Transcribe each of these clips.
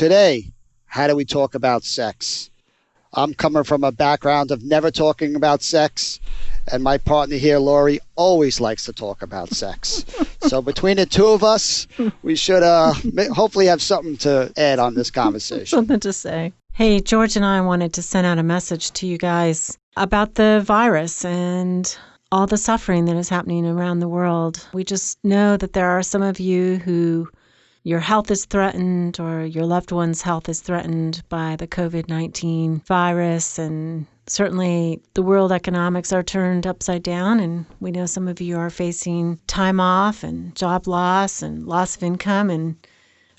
today, how do we talk about sex? I'm coming from a background of never talking about sex, and my partner here, Laurie, always likes to talk about sex. So between the two of us, we should hopefully have something to add on this conversation. Something to say. Hey, George and I wanted to send out a message to you guys about the virus and all the suffering that is happening around the world. We just know that there are some of you who your health is threatened or your loved one's health is threatened by the COVID-19 virus. And certainly the world economics are turned upside down. And we know some of you are facing time off and job loss and loss of income and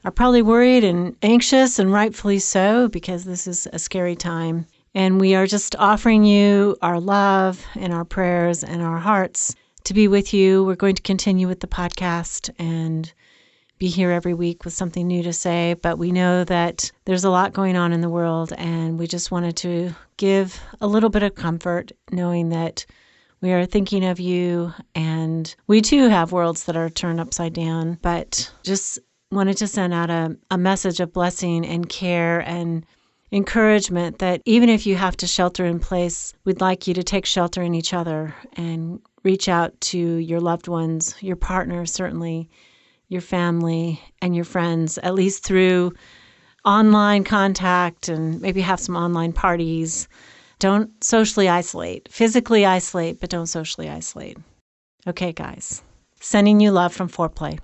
are probably worried and anxious, and rightfully so, because this is a scary time. And we are just offering you our love and our prayers and our hearts to be with you. We're going to continue with the podcast and be here every week with something new to say, but we know that there's a lot going on in the world, and we just wanted to give a little bit of comfort knowing that we are thinking of you, and we too have worlds that are turned upside down, but just wanted to send out a message of blessing and care and encouragement that even if you have to shelter in place, we'd like you to take shelter in each other and reach out to your loved ones, your partner, certainly, your family and your friends, at least through online contact, and maybe have some online parties. Don't socially isolate. Physically isolate, but don't socially isolate. Okay, guys. Sending you love from Foreplay.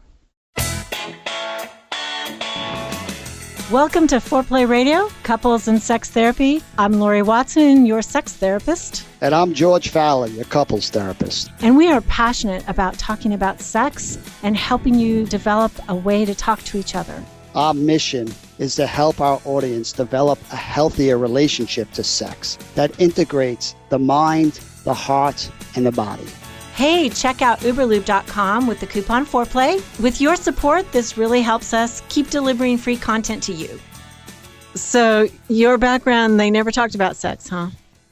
Welcome to Foreplay Radio, Couples and Sex Therapy. I'm Laurie Watson, your sex therapist. And I'm George Fallon, your couples therapist. And we are passionate about talking about sex and helping you develop a way to talk to each other. Our mission is to help our audience develop a healthier relationship to sex that integrates the mind, the heart, and the body. Hey, check out uberlube.com with the coupon Foreplay. With your support, this really helps us keep delivering free content to you. So your background, they never talked about sex, huh?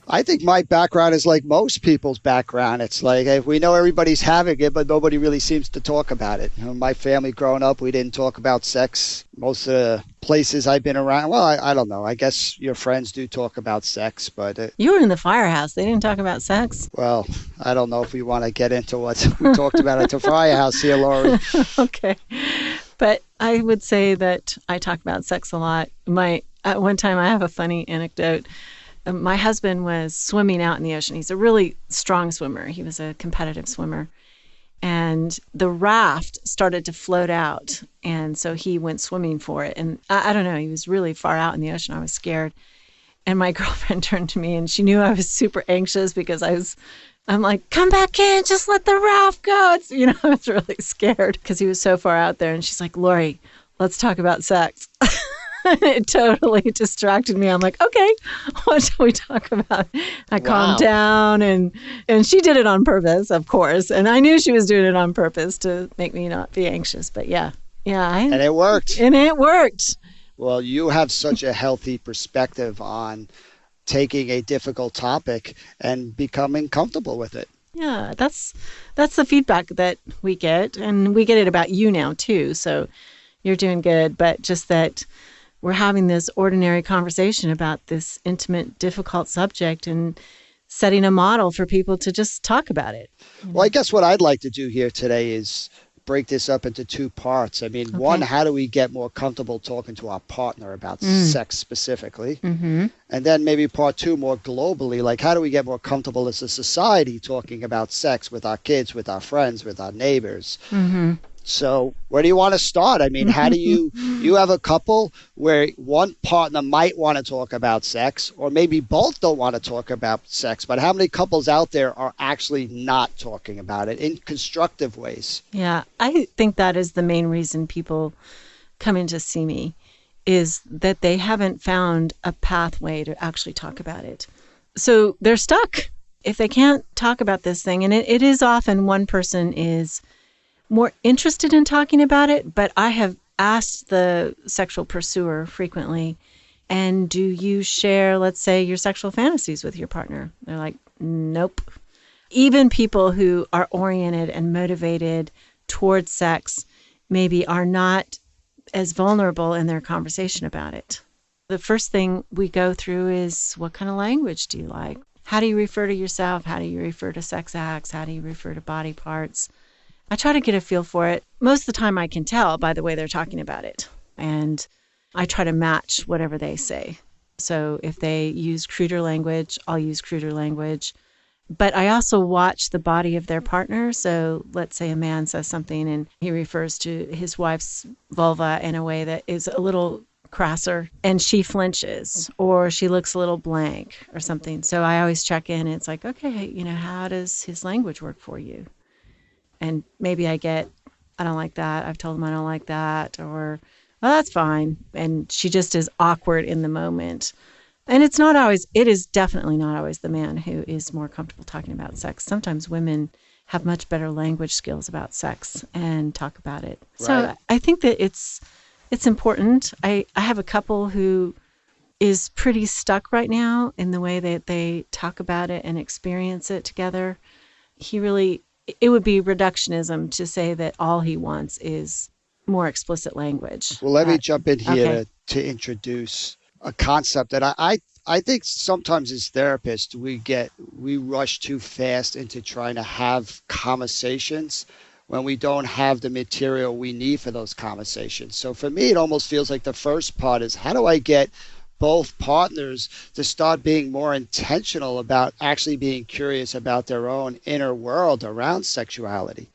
I think my background is like most people's background. It's like we know everybody's having it, but nobody really seems to talk about it. You know, my family growing up, we didn't talk about sex. Most of the places I've been around, well, I don't know. I guess your friends do talk about sex, but... You were in the firehouse. They didn't talk about sex. Well, I don't know if we want to get into what we talked about at the firehouse here, Laurie. Okay. But I would say that I talk about sex a lot. At one time, I have a funny anecdote. My husband was swimming out in the ocean. He's a really strong swimmer. He was a competitive swimmer. And the raft started to float out. And so he went swimming for it. And I don't know, he was really far out in the ocean. I was scared. And my girlfriend turned to me and she knew I was super anxious because I'm like, come back in, just let the raft go. I was really scared because he was so far out there. And she's like, Laurie, let's talk about sex. It totally distracted me. I'm like, okay, what shall we talk about? I calmed down, and she did it on purpose, of course. And I knew she was doing it on purpose to make me not be anxious. But yeah. And it worked. Well, you have such a healthy perspective on taking a difficult topic and becoming comfortable with it. Yeah, that's the feedback that we get. And we get it about you now, too. So you're doing good. But just that we're having this ordinary conversation about this intimate, difficult subject and setting a model for people to just talk about it. Well, I guess what I'd like to do here today is break this up into two parts. I mean, one, how do we get more comfortable talking to our partner about sex specifically? Mm-hmm. And then maybe part two, more globally, like how do we get more comfortable as a society talking about sex with our kids, with our friends, with our neighbors? Mm-hmm. So where do you want to start? I mean, how do you have a couple where one partner might want to talk about sex, or maybe both don't want to talk about sex, but how many couples out there are actually not talking about it in constructive ways? Yeah, I think that is the main reason people come in to see me, is that they haven't found a pathway to actually talk about it. So they're stuck. If they can't talk about this thing, and it is often one person is more interested in talking about it, but I have asked the sexual pursuer frequently, and do you share, let's say, your sexual fantasies with your partner? They're like, nope. Even people who are oriented and motivated towards sex maybe are not as vulnerable in their conversation about it. The first thing we go through is, what kind of language do you like? How do you refer to yourself? How do you refer to sex acts? How do you refer to body parts? I try to get a feel for it. Most of the time I can tell by the way they're talking about it. And I try to match whatever they say. So if they use cruder language, I'll use cruder language. But I also watch the body of their partner. So let's say a man says something and he refers to his wife's vulva in a way that is a little crasser, and she flinches or she looks a little blank or something. So I always check in. It's like, okay, how does his language work for you? And maybe I get, I don't like that. I've told him I don't like that. Or, well, that's fine. And she just is awkward in the moment. And it is definitely not always the man who is more comfortable talking about sex. Sometimes women have much better language skills about sex and talk about it. Right. So I think that it's important. I have a couple who is pretty stuck right now in the way that they talk about it and experience it together. It would be reductionism to say that all he wants is more explicit language. Well, let me jump in here to introduce a concept that I think sometimes as therapists we rush too fast into trying to have conversations when we don't have the material we need for those conversations. So for me, it almost feels like the first part is, how do I get both partners to start being more intentional about actually being curious about their own inner world around sexuality?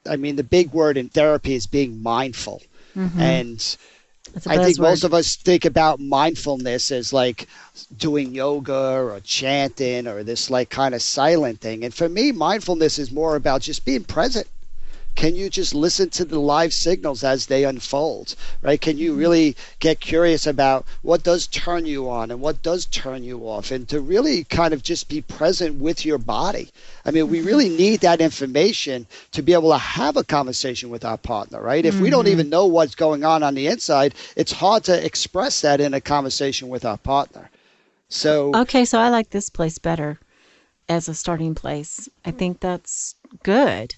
I mean, the big word in therapy is being mindful. Mm-hmm. And I think most of us think about mindfulness as like doing yoga or chanting or this like kind of silent thing. And for me, mindfulness is more about just being present. Can you just listen to the live signals as they unfold, right? Can you really get curious about what does turn you on and what does turn you off, and to really kind of just be present with your body? I mean, we really need that information to be able to have a conversation with our partner, right? If we don't even know what's going on the inside, it's hard to express that in a conversation with our partner. So I like this place better as a starting place. I think that's good.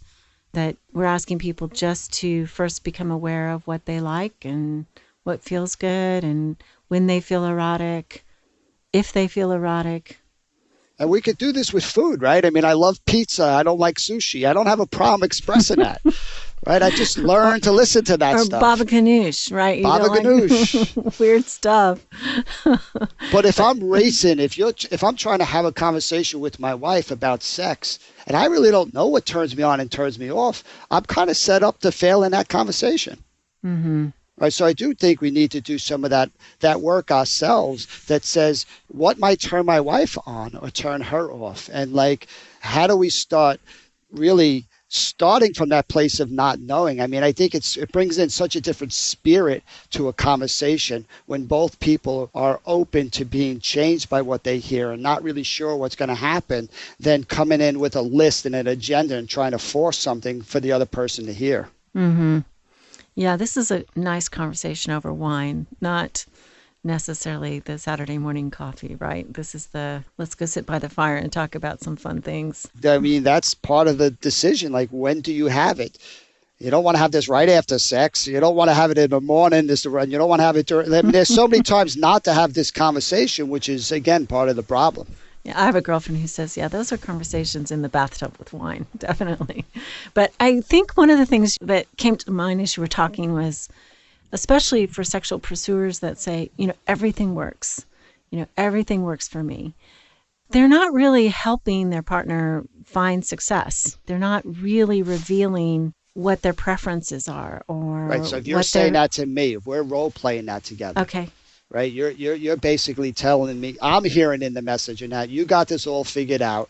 That we're asking people just to first become aware of what they like and what feels good and when they feel erotic, if they feel erotic. And we could do this with food, right? I mean, I love pizza. I don't like sushi. I don't have a problem expressing that, right? I just learned to listen to that stuff. Or baba ganoush, right? Baba ganoush. Weird stuff. But if I'm racing, if I'm trying to have a conversation with my wife about sex, and I really don't know what turns me on and turns me off, I'm kind of set up to fail in that conversation. Mm-hmm. Right, so I do think we need to do some of that work ourselves that says what might turn my wife on or turn her off. And like, how do we start really starting from that place of not knowing? I mean, I think it brings in such a different spirit to a conversation when both people are open to being changed by what they hear and not really sure what's going to happen, than coming in with a list and an agenda and trying to force something for the other person to hear. Mm-hmm. Yeah, this is a nice conversation over wine, not necessarily the Saturday morning coffee, right? This is let's go sit by the fire and talk about some fun things. I mean, that's part of the decision. Like, when do you have it? You don't want to have this right after sex. You don't want to have it in the morning. You don't want to have it during. I mean, there's so many times not to have this conversation, which is, again, part of the problem. Yeah, I have a girlfriend who says, yeah, those are conversations in the bathtub with wine, definitely. But I think one of the things that came to mind as you were talking was, especially for sexual pursuers that say, everything works. Everything works for me. They're not really helping their partner find success. They're not really revealing what their preferences are. Right, so if you're saying that to me, if we're role-playing that together. Okay. Right, you're basically telling me, I'm hearing in the message, and that you got this all figured out.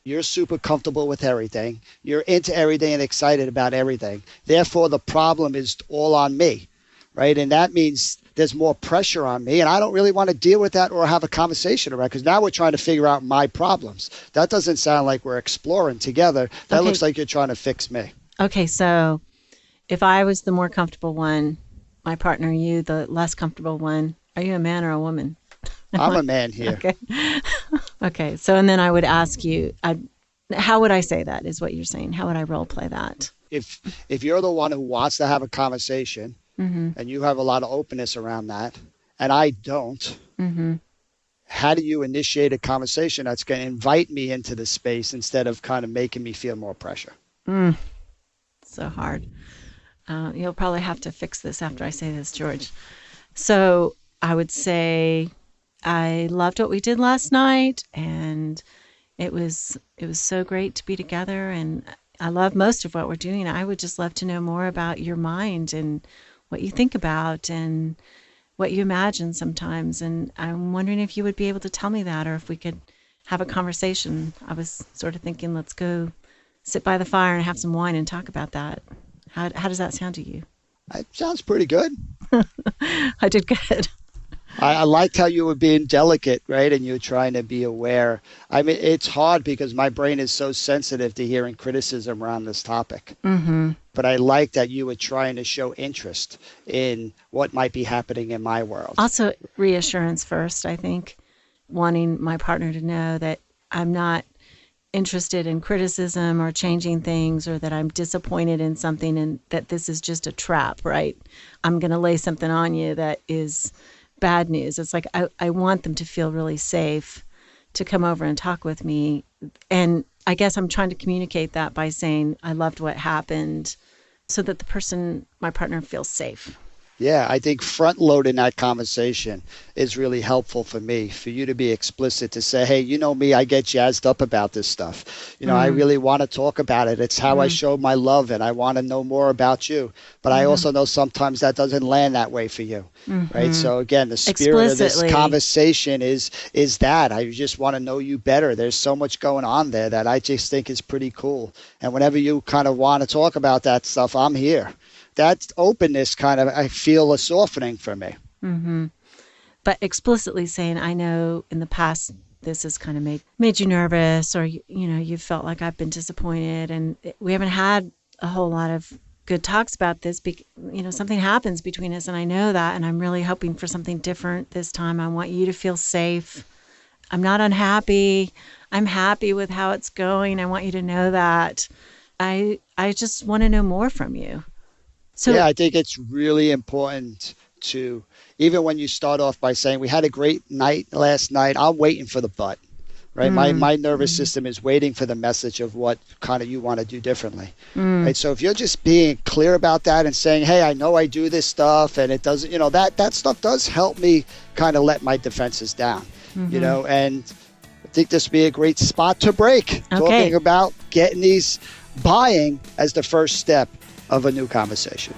You're super comfortable with everything. You're into everything and excited about everything. Therefore, the problem is all on me, right? And that means there's more pressure on me, and I don't really want to deal with that or have a conversation about it, because now we're trying to figure out my problems. That doesn't sound like we're exploring together. That looks like you're trying to fix me. Okay, so if I was the more comfortable one, my partner, you, the less comfortable one, are you a man or a woman? I'm a man here. Okay. Okay. So, and then I would ask you, how would I say that is what you're saying? How would I role play that? If you're the one who wants to have a conversation, and you have a lot of openness around that, and I don't. How do you initiate a conversation that's going to invite me into the space instead of kind of making me feel more pressure? So hard. You'll probably have to fix this after I say this, George. So I would say I loved what we did last night, and it was so great to be together, and I love most of what we're doing. I would just love to know more about your mind and what you think about and what you imagine sometimes. And I'm wondering if you would be able to tell me that, or if we could have a conversation. I was sort of thinking, let's go sit by the fire and have some wine and talk about that. How does that sound to you? It sounds pretty good. I did good. I liked how you were being delicate, right? And you're trying to be aware. I mean, it's hard because my brain is so sensitive to hearing criticism around this topic. But I like that you were trying to show interest in what might be happening in my world. Also, reassurance first, I think. Wanting my partner to know that I'm not interested in criticism or changing things, or that I'm disappointed in something and that this is just a trap, right? I'm going to lay something on you that is bad news. It's like I want them to feel really safe to come over and talk with me. And I guess I'm trying to communicate that by saying I loved what happened so that the person, my partner, feels safe. Yeah, I think front loading that conversation is really helpful for me, for you to be explicit, to say, hey, you know me, I get jazzed up about this stuff. You know, I really want to talk about it. It's how I show my love, and I want to know more about you. But I also know sometimes that doesn't land that way for you, right? So again, the spirit of this conversation is that I just want to know you better. There's so much going on there that I just think is pretty cool. And whenever you kind of want to talk about that stuff, I'm here. That openness kind of, I feel, a softening for me. But explicitly saying, I know in the past this has kind of made you nervous, or, you know, you felt like I've been disappointed, and we haven't had a whole lot of good talks about this. You know, something happens between us, and I know that, and I'm really hoping for something different this time. I want you to feel safe. I'm not unhappy. I'm happy with how it's going. I want you to know that. I just want to know more from you. So, yeah, I think it's really important to, even when you start off by saying, we had a great night last night, I'm waiting for the but, right? My nervous system is waiting for the message of what kind of you want to do differently, right? So if you're just being clear about that and saying, hey, I know I do this stuff, and it doesn't, you know, that stuff does help me kind of let my defenses down, you know, and I think this would be a great spot to break, talking about getting these buying as the first step of a new conversation.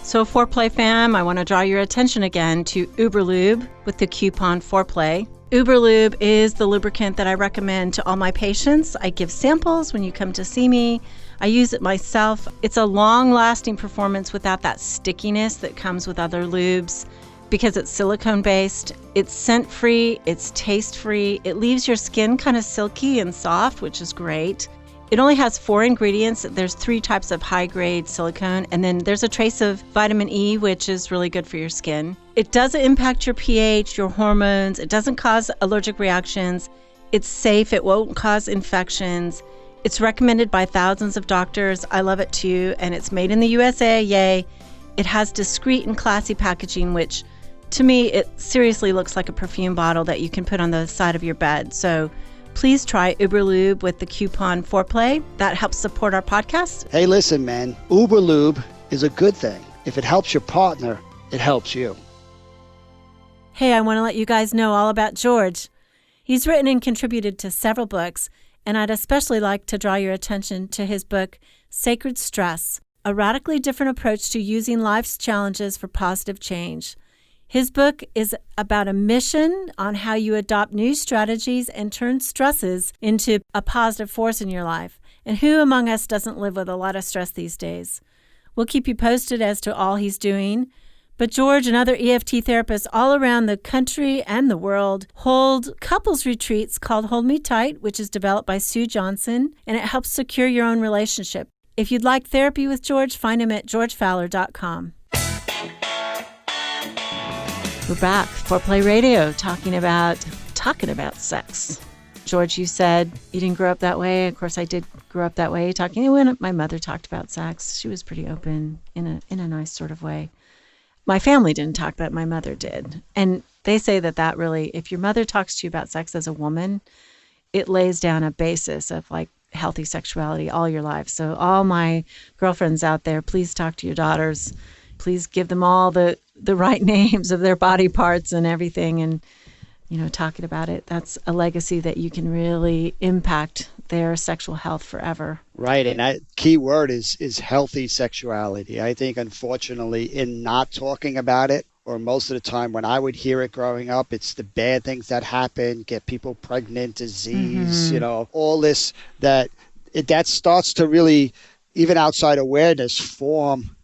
So Foreplay fam, I want to draw your attention again to Uberlube with the coupon Foreplay. Uberlube is the lubricant that I recommend to all my patients. I give samples when you come to see me. I use it myself. It's a long-lasting performance without that stickiness that comes with other lubes because it's silicone-based. It's scent-free. It's taste-free. It leaves your skin kind of silky and soft, which is great. It only has 4 ingredients. There's 3 types of high-grade silicone, and then there's a trace of vitamin E, which is really good for your skin. It doesn't impact your pH, your hormones. It doesn't cause allergic reactions. It's safe. It won't cause infections. It's recommended by thousands of doctors. I love it too, and it's made in the USA. Yay. It has discreet and classy packaging, which to me, it seriously looks like a perfume bottle that you can put on the side of your bed. So please try Uberlube with the coupon Foreplay. That helps support our podcast. Hey, listen, man, Uberlube is a good thing. If it helps your partner, it helps you. Hey, I want to let you guys know all about George. He's written and contributed to several books, and I'd especially like to draw your attention to his book, Sacred Stress, a radically different approach to using life's challenges for positive change. His book is about a mission on how you adopt new strategies and turn stresses into a positive force in your life. And who among us doesn't live with a lot of stress these days? We'll keep you posted as to all he's doing. But George and other EFT therapists all around the country and the world hold couples retreats called Hold Me Tight, which is developed by Sue Johnson, and it helps secure your own relationship. If you'd like therapy with George, find him at georgefowler.com. We're back, Foreplay Radio, talking about sex. George, you said you didn't grow up that way. Of course, I did grew up that way, talking. When my mother talked about sex, she was pretty open in a nice sort of way. My family didn't talk, but my mother did. And they say that really, if your mother talks to you about sex as a woman, it lays down a basis of like healthy sexuality all your life. So all my girlfriends out there, please talk to your daughters. Please give them all the right names of their body parts and everything. And, talking about it, that's a legacy that you can really impact their sexual health forever. Right. And that key word is healthy sexuality. I think, unfortunately, in not talking about it, or most of the time when I would hear it growing up, it's the bad things that happen, get people pregnant, disease, all this that starts to really, even outside awareness, form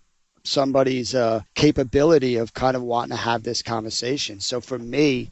somebody's capability of kind of wanting to have this conversation. So for me,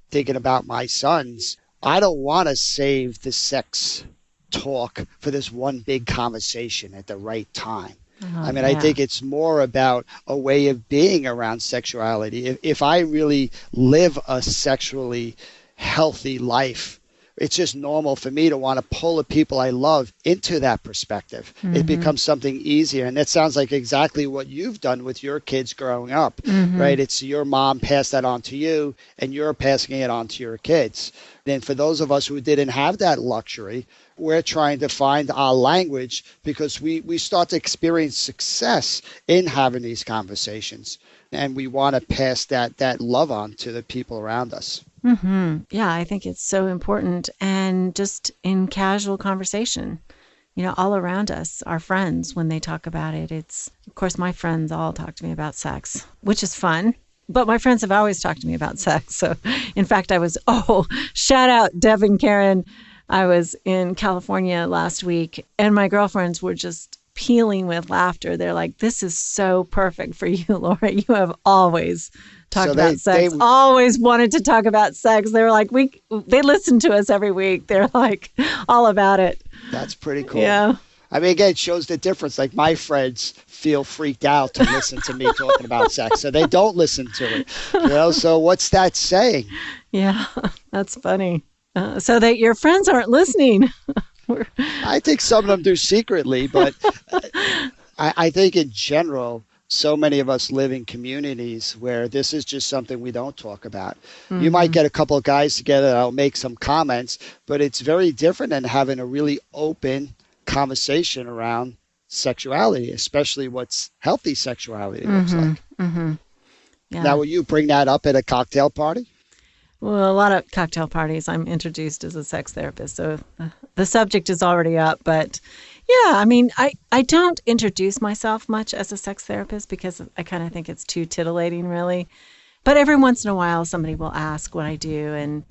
thinking about my sons, I don't want to save the sex talk for this one big conversation at the right time. I think it's more about a way of being around sexuality. If I really live a sexually healthy life, it's just normal for me to want to pull the people I love into that perspective. It becomes something easier. And that sounds like exactly what you've done with your kids growing up, right? It's your mom passed that on to you and you're passing it on to your kids. And for those of us who didn't have that luxury, we're trying to find our language because we start to experience success in having these conversations. And we want to pass that love on to the people around us. Yeah, I think it's so important. And just in casual conversation, all around us, our friends, when they talk about it, of course, my friends all talk to me about sex, which is fun. But my friends have always talked to me about sex. So, in fact, shout out Deb and Karen. I was in California last week, and my girlfriends were just peeling with laughter. They're like, this is so perfect for you, Laura. You have always talked about sex, always wanted to talk about sex. They were like, they listen to us every week. They're like all about it. That's pretty cool. Yeah. Again, it shows the difference. Like my friends feel freaked out to listen to me talking about sex, so they don't listen to it. So what's that saying? Yeah, that's funny. So that your friends aren't listening. I think some of them do secretly, but I think in general, so many of us live in communities where this is just something we don't talk about. You might get a couple of guys together that'll make some comments, but it's very different than having a really open conversation around sexuality, especially what's healthy sexuality looks like. Yeah. Now, will you bring that up at a cocktail party? Well, a lot of cocktail parties, I'm introduced as a sex therapist, so the subject is already up. But yeah, I don't introduce myself much as a sex therapist because I kind of think it's too titillating, really. But every once in a while, somebody will ask what I do. And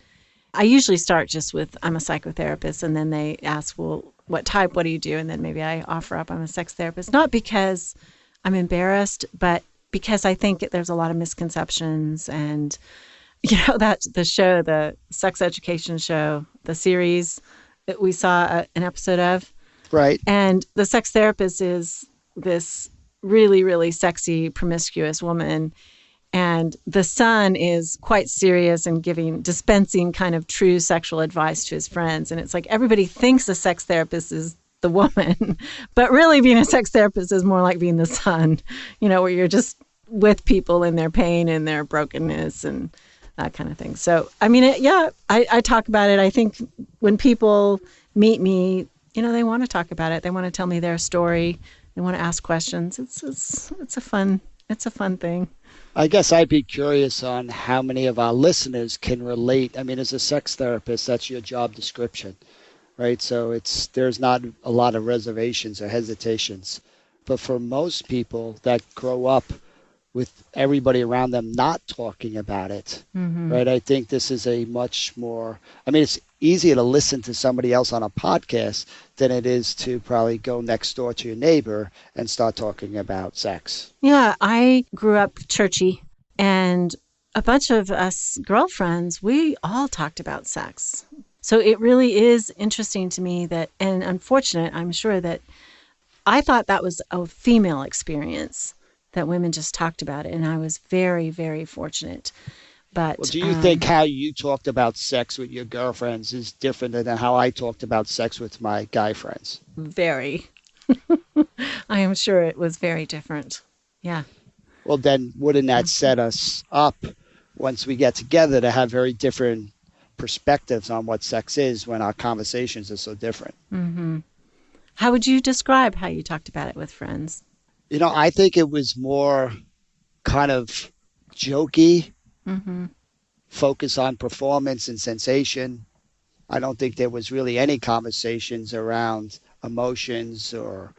I usually start just with, I'm a psychotherapist. And then they ask, well, what do you do? And then maybe I offer up, I'm a sex therapist. Not because I'm embarrassed, but because I think there's a lot of misconceptions. And that the show, the sex education show, the series that we saw an episode of. Right. And the sex therapist is this really, really sexy, promiscuous woman. And the son is quite serious and dispensing kind of true sexual advice to his friends. And it's like everybody thinks a sex therapist is the woman, but really being a sex therapist is more like being the son, where you're just with people in their pain and their brokenness and that kind of thing. So, I talk about it. I think when people meet me, they want to talk about it. They want to tell me their story. They want to ask questions. It's a fun thing. I guess I'd be curious on how many of our listeners can relate. As a sex therapist, that's your job description, right? So there's not a lot of reservations or hesitations. But for most people that grow up with everybody around them not talking about it, right? I think this is a much more, it's easier to listen to somebody else on a podcast than it is to probably go next door to your neighbor and start talking about sex. Yeah, I grew up churchy, and a bunch of us girlfriends, we all talked about sex. So it really is interesting to me and unfortunate, I'm sure, that I thought that was a female experience, that women just talked about it. And I was very, very fortunate. Well, But do you think how you talked about sex with your girlfriends is different than how I talked about sex with my guy friends? very, I am sure it was very different. Yeah. Well, then wouldn't that set us up once we get together to have very different perspectives on what sex is when our conversations are so different? How would you describe how you talked about it with friends? I think it was more kind of jokey, Mm-hmm. focus on performance and sensation. I don't think there was really any conversations around emotions or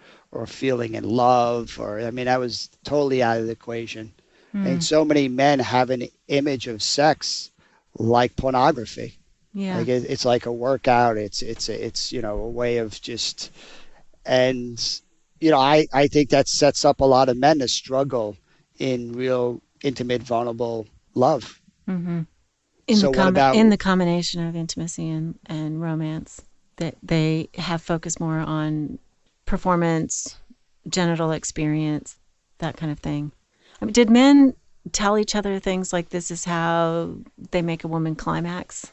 feeling in love or I mean that was totally out of the equation. And Mm. so many men have an image of sex like pornography. Yeah. Like it's like a workout. It's a way of just and I think that sets up a lot of men to struggle in real intimate vulnerable love. Mm-hmm. So what about In the combination of intimacy and romance, that they have focused more on performance, genital experience, that kind of thing. I mean, did men tell each other things like this is how they make a woman climax?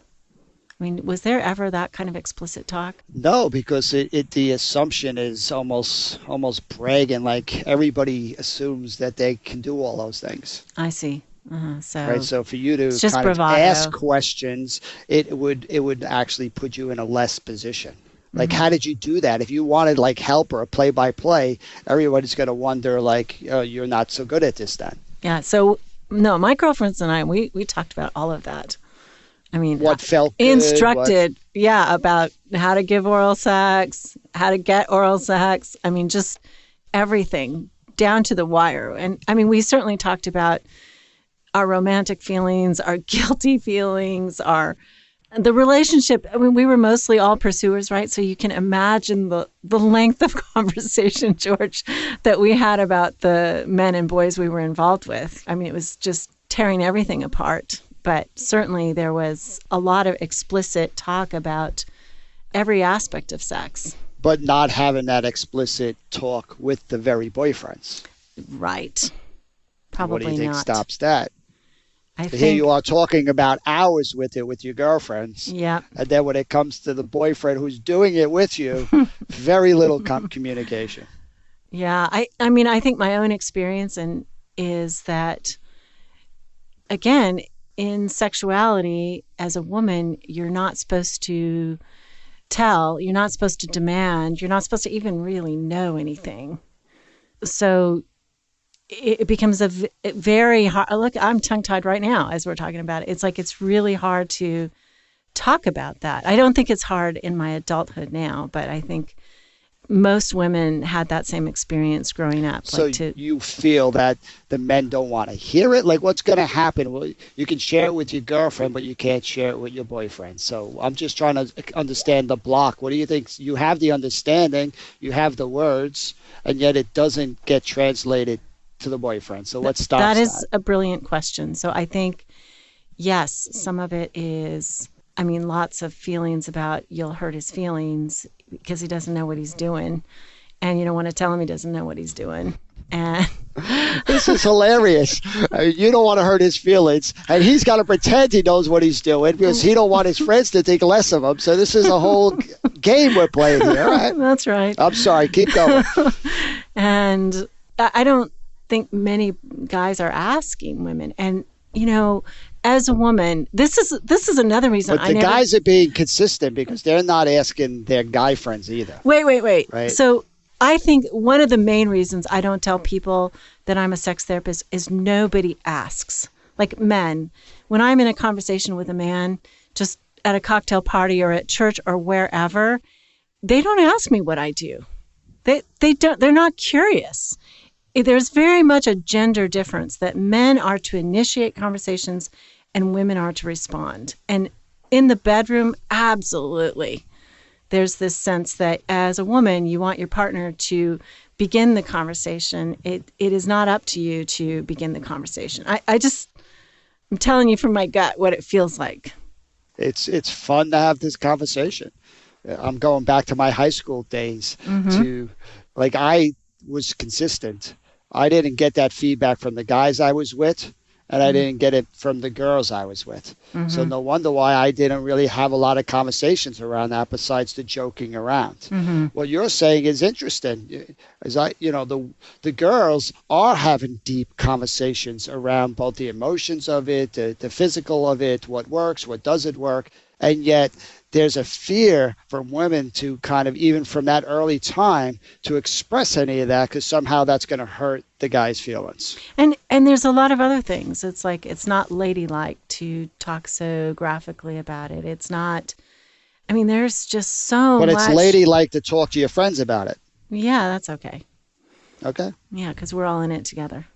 I mean, was there ever that kind of explicit talk? No, because the assumption is almost bragging, like everybody assumes that they can do all those things, I see. right? So So for you it's to just kind of ask bravado. questions, it would actually put you in a less position. Like, Hmm. how did you do that? If you wanted like help or a play-by-play, everybody's going to wonder like, oh, you're not so good at this then. Yeah. So no, my girlfriends and I, we talked about all of that. I mean, What felt good? What instructed, yeah, about how to give oral sex, how to get oral sex. I mean, just everything down to the wire. And I mean, we certainly talked about our romantic feelings, our guilty feelings, our the relationship. I mean, we were mostly all pursuers, right? So you can imagine the length of conversation, George, that we had about the men and boys we were involved with. I mean, it was just tearing everything apart. But certainly there was a lot of explicit talk about every aspect of sex. but not having that explicit talk with the very boyfriends. Right. What do you Probably think not. stops that? I Here you think, are talking about hours with it with your girlfriends, yeah. and then when it comes to the boyfriend who's doing it with you, very little communication. Yeah. I mean, I think my own experience is that, again, in sexuality, as a woman, you're not supposed to tell, you're not supposed to demand, you're not supposed to even really know anything. So it becomes very hard. Look, I'm tongue tied right now as we're talking about it. It's like it's really hard to talk about that. I don't think it's hard in my adulthood now, but I think most women had that same experience growing up. So you feel that the men don't want to hear it? Like, what's going to happen? Well, you can share it with your girlfriend, but you can't share it with your boyfriend. So I'm just trying to understand the block. What do you think? You have the understanding, you have the words, and yet it doesn't get translated to the boyfriend. So what that stops is that? a brilliant question. So I think, yes, some of it is, I mean, lots of feelings about you'll hurt his feelings because he doesn't know what he's doing. And you don't want to tell him he doesn't know what he's doing. And This is hilarious. You don't want to hurt his feelings, and he's got to pretend he knows what he's doing because he don't want his friends to think less of him. So this is a whole game we're playing here. Right? that's right. I'm sorry. Keep going. And I don't think many guys are asking women. And, you know, as a woman, this is another reason But the guys are being consistent because they're not asking their guy friends either. Wait. Right? So I think one of the main reasons I don't tell people that I'm a sex therapist is nobody asks. Like men, when I'm in a conversation with a man, just at a cocktail party or at church or wherever, they don't ask me what I do. They're not curious. There's very much a gender difference that men are to initiate conversations and women are to respond. And in the bedroom, absolutely. There's this sense that as a woman, you want your partner to begin the conversation. It is not up to you to begin the conversation. I'm telling you from my gut what it feels like. It's fun to have this conversation. I'm going back to my high school days to like I was consistent. I didn't get that feedback from the guys I was with, and I didn't get it from the girls I was with. So Mm-hmm. no wonder why I didn't really have a lot of conversations around that besides the joking around. Mm-hmm. What you're saying is interesting. As the girls are having deep conversations around both the emotions of it, the physical of it, what works, what doesn't work, and yet there's a fear from women to kind of, even from that early time, to express any of that because somehow that's going to hurt the guy's feelings. And there's a lot of other things. It's like it's not ladylike to talk so graphically about it. It's not. I mean, there's just so But it's much. ladylike to talk to your friends about it. Yeah, that's okay. Okay. Yeah, because we're all in it together.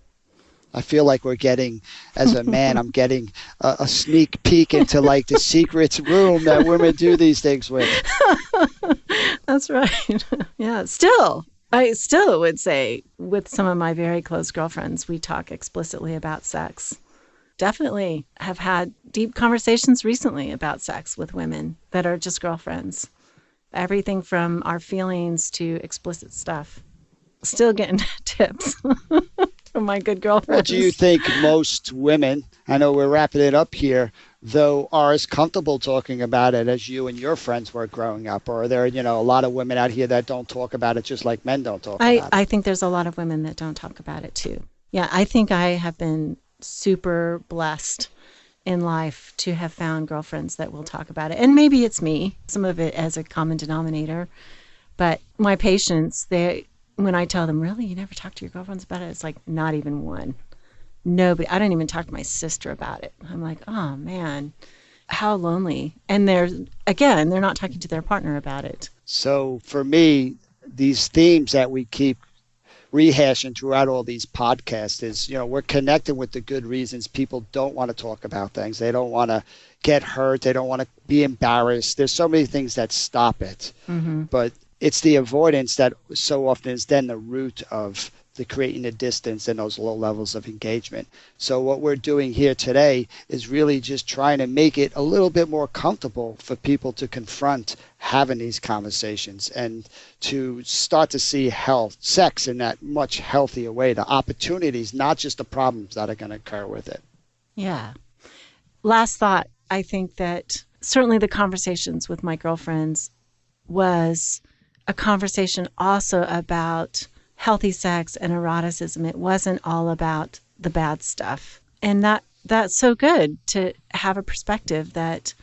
I feel like we're getting, as a man, I'm getting a sneak peek into like the secret room that women do these things with. That's right. Yeah. I still would say with some of my very close girlfriends, we talk explicitly about sex. Definitely have had deep conversations recently about sex with women that are just girlfriends. Everything from our feelings to explicit stuff. Still getting tips from my good Well, girlfriends. do you think most women, I know we're wrapping it up here, though, are as comfortable talking about it as you and your friends were growing up? Or are there, a lot of women out here that don't talk about it just like men don't talk about it? I think there's a lot of women that don't talk about it too. Yeah, I think I have been super blessed in life to have found girlfriends that will talk about it. And maybe it's me, some of it as a common denominator. But my patients, when I tell them, really, you never talk to your girlfriends about it? It's like, not even one. Nobody. I don't even talk to my sister about it. I'm like, oh man, how lonely. And they're not talking to their partner about it. So for me, these themes that we keep rehashing throughout all these podcasts is, we're connecting with the good reasons people don't want to talk about things. They don't want to get hurt. They don't want to be embarrassed. There's so many things that stop it. Mm-hmm. But it's the avoidance that so often is then the root of the creating the distance and those low levels of engagement. So what we're doing here today is really just trying to make it a little bit more comfortable for people to confront having these conversations and to start to see sex in that much healthier way, the opportunities, not just the problems that are going to occur with it. Yeah. Last thought, I think that certainly the conversations with my girlfriends was a conversation also about healthy sex and eroticism. It wasn't all about the bad stuff. And that's so good to have a perspective that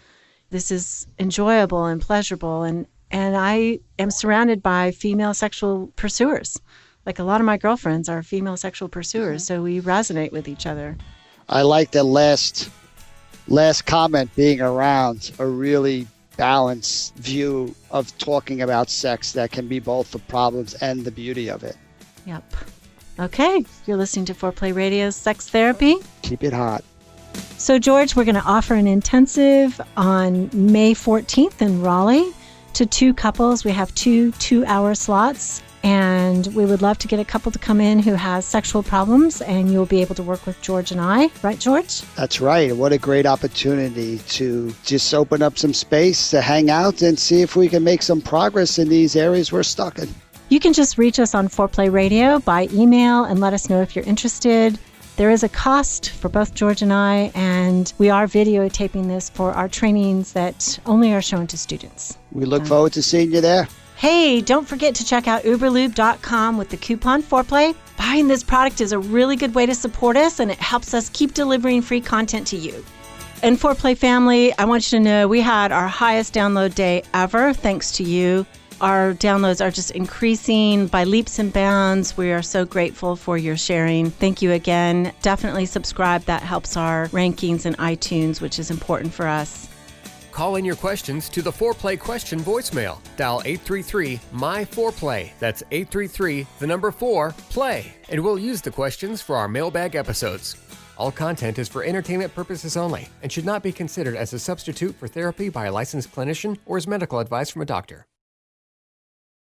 this is enjoyable and pleasurable. And I am surrounded by female sexual pursuers. Like a lot of my girlfriends are female sexual pursuers, so we resonate with each other. I like the last comment being around a really balanced view of talking about sex that can be both the problems and the beauty of it. Yep. Okay, you're listening to Foreplay Radio's Sex Therapy. Keep it hot. So, George, we're going to offer an intensive on May 14th in Raleigh to 2 couples. We have 2 2-hour slots, and we would love to get a couple to come in who has sexual problems, and you'll be able to work with George and I. Right, George? That's right. What a great opportunity to just open up some space to hang out and see if we can make some progress in these areas we're stuck in. You can just reach us on Foreplay Radio by email and let us know if you're interested. There is a cost for both George and I, and we are videotaping this for our trainings that only are shown to students. We look forward to seeing you there. Hey, don't forget to check out uberlube.com with the coupon Foreplay. Buying this product is a really good way to support us, and it helps us keep delivering free content to you. And Foreplay family, I want you to know we had our highest download day ever, thanks to you. Our downloads are just increasing by leaps and bounds. We are so grateful for your sharing. Thank you again. Definitely subscribe. That helps our rankings in iTunes, which is important for us. Call in your questions to the Foreplay question voicemail. Dial 833-MY-4PLAY. That's 833-4-PLAY. And we'll use the questions for our mailbag episodes. All content is for entertainment purposes only and should not be considered as a substitute for therapy by a licensed clinician or as medical advice from a doctor.